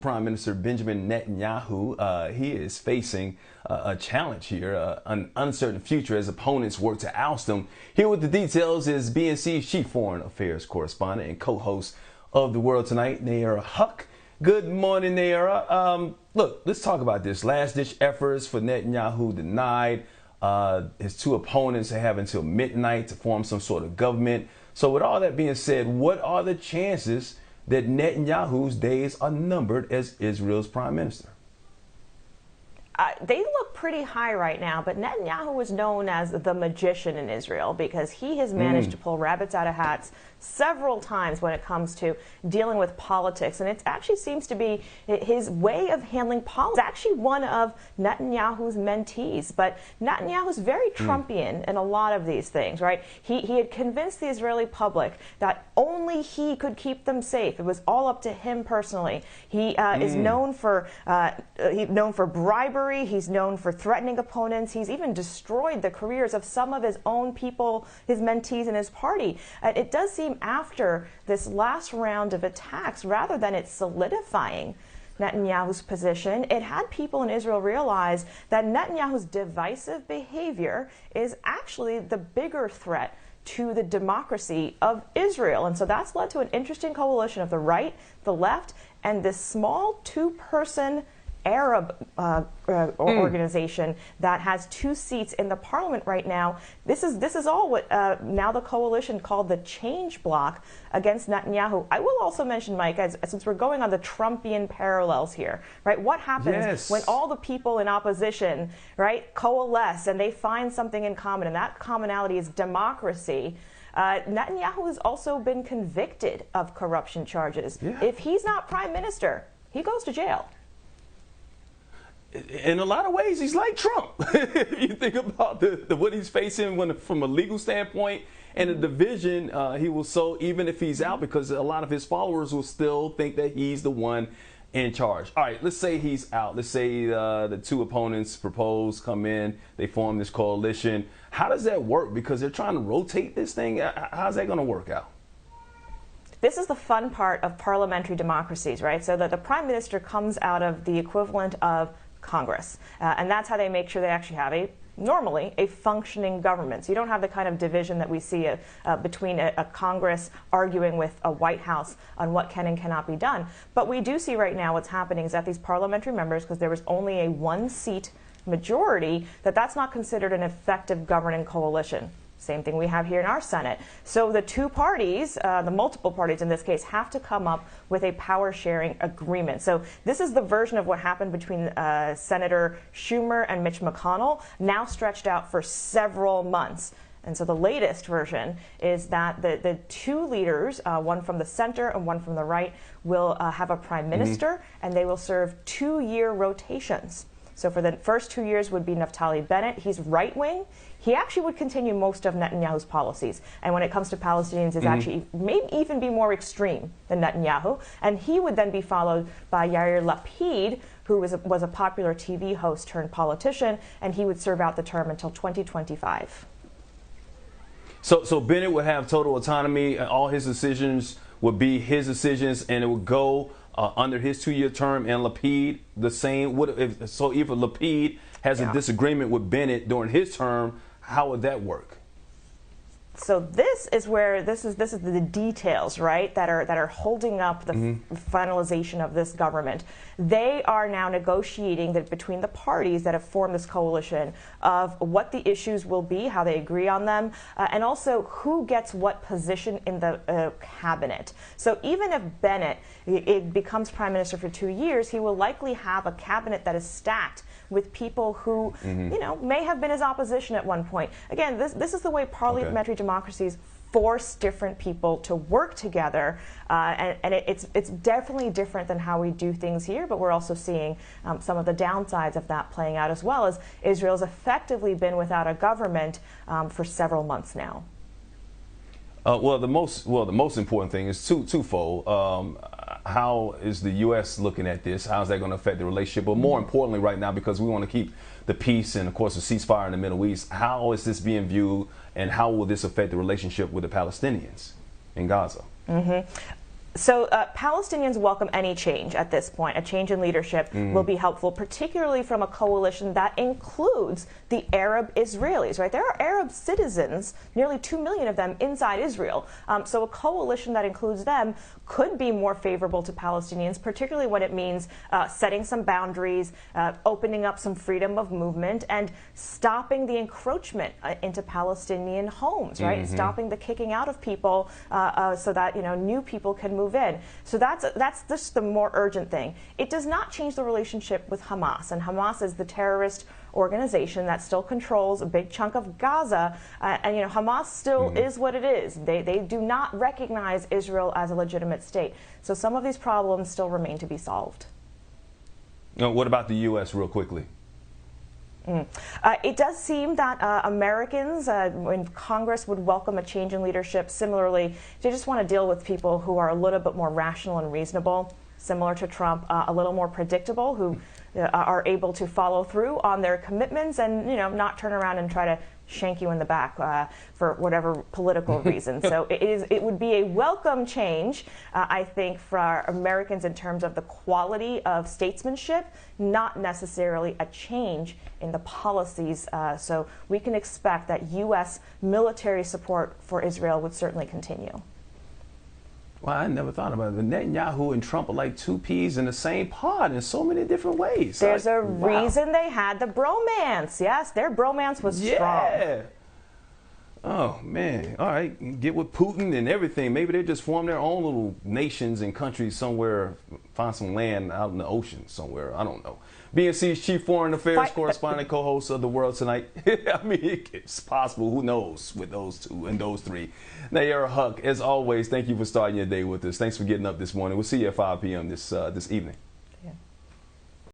Prime Minister Benjamin Netanyahu, he is facing a challenge here, an uncertain future as opponents work to oust him. Here with the details is BNC's Chief Foreign Affairs Correspondent and co-host of The World Tonight, Nayyera Haq. Good morning, Nayyera. Look, let's talk about this. Last-ditch efforts for Netanyahu denied. His two opponents have until midnight to form some sort of government. So with all that being said, what are the chances that Netanyahu's days are numbered as Israel's prime minister? They look pretty high right now, but Netanyahu is known as the magician in Israel because he has managed to pull rabbits out of hats several times when it comes to dealing with politics. And it actually seems to be his way of handling politics. It's actually one of Netanyahu's mentees. But Netanyahu's very Trumpian in a lot of these things, right? He had convinced the Israeli public that only he could keep them safe. It was all up to him personally. He is known for bribery. He's known for threatening opponents. He's even destroyed the careers of some of his own people, his mentees in his party. It does seem after this last round of attacks, rather than it solidifying Netanyahu's position, it had people in Israel realize that Netanyahu's divisive behavior is actually the bigger threat to the democracy of Israel. And so that's led to an interesting coalition of the right, the left, and this small two-person Arab organization that has 2 seats in the parliament right now. This is all what now the coalition called the Change Bloc against Netanyahu. I will also mention, Mike, since we're going on the Trumpian parallels here, right? What happens when all the people in opposition, right, coalesce and they find something in common, and that commonality is democracy? Netanyahu has also been convicted of corruption charges. If he's not prime minister, he goes to jail. In a lot of ways, he's like Trump. If you think about what he's facing from a legal standpoint and the division he will sow, even if he's out, because a lot of his followers will still think that he's the one in charge. All right, let's say he's out. Let's say the two opponents come in, they form this coalition. How does that work? Because they're trying to rotate this thing. How's that going to work out? This is the fun part of parliamentary democracies, right? So that the prime minister comes out of the equivalent of Congress. And that's how they make sure they actually have normally a functioning government. So you don't have the kind of division that we see between a Congress arguing with a White House on what can and cannot be done. But we do see right now what's happening is that these parliamentary members, because there was only a 1-seat majority, that's not considered an effective governing coalition. Same thing we have here in our Senate. So the two parties, the multiple parties in this case, have to come up with a power-sharing agreement. So this is the version of what happened between Senator Schumer and Mitch McConnell, now stretched out for several months. And so the latest version is that the two leaders, one from the center and one from the right, will have a prime minister, and they will serve 2-year rotations. So for the first 2 years would be Naftali Bennett. He's right-wing. He actually would continue most of Netanyahu's policies. And when it comes to Palestinians, is actually maybe even be more extreme than Netanyahu. And he would then be followed by Yair Lapid, who was a popular TV host turned politician, and he would serve out the term until 2025. So Bennett would have total autonomy. All his decisions would be his decisions, and it would go under his 2-year term, and Lapid the same. If Lapid has a disagreement with Bennett during his term, how would that work? So this is where this is the details, right, that are holding up the finalization of this government. They are now negotiating between the parties that have formed this coalition of what the issues will be, how they agree on them, and also who gets what position in the cabinet. So even if Bennett becomes prime minister for 2 years, he will likely have a cabinet that is stacked with people who, may have been his opposition at one point. Again, this is the way parliamentary democracies force different people to work together, and it's definitely different than how we do things here, but we're also seeing some of the downsides of that playing out, as well as Israel's effectively been without a government for several months now. Well, the most important thing is twofold. How is the U.S. looking at this? How is that going to affect the relationship? But more importantly right now, because we want to keep the peace and, of course, the ceasefire in the Middle East, how is this being viewed, and how will this affect the relationship with the Palestinians in Gaza? So Palestinians welcome any change at this point. A change in leadership will be helpful, particularly from a coalition that includes the Arab Israelis, right? There are Arab citizens, nearly 2 million of them, inside Israel. So a coalition that includes them could be more favorable to Palestinians, particularly when it means setting some boundaries, opening up some freedom of movement, and stopping the encroachment into Palestinian homes, right? And stopping the kicking out of people so that, new people can move in. So that's just the more urgent thing. It does not change the relationship with Hamas, and Hamas is the terrorist organization that still controls a big chunk of Gaza, and Hamas still is what it is. They do not recognize Israel as a legitimate state. So some of these problems still remain to be solved. What about the U.S. real quickly? It does seem that Americans, when Congress would welcome a change in leadership, similarly, they just want to deal with people who are a little bit more rational and reasonable, similar to Trump, a little more predictable, who are able to follow through on their commitments and, not turn around and try to shank you in the back for whatever political reason. So it would be a welcome change, I think, for our Americans in terms of the quality of statesmanship, not necessarily a change in the policies. So we can expect that U.S. military support for Israel would certainly continue. Well, I never thought about it. Netanyahu and Trump are like two peas in the same pod in so many different ways. There's a reason they had the bromance. Yes, their bromance was strong. Oh, man. All right. Get with Putin and everything. Maybe they just form their own little nations and countries somewhere, find some land out in the ocean somewhere. I don't know. BNC's Chief Foreign Affairs Correspondent, co-host of The World Tonight. I mean, it's possible. Who knows with those two and those three. Nayyera Haq, as always, thank you for starting your day with us. Thanks for getting up this morning. We'll see you at 5 p.m. this evening.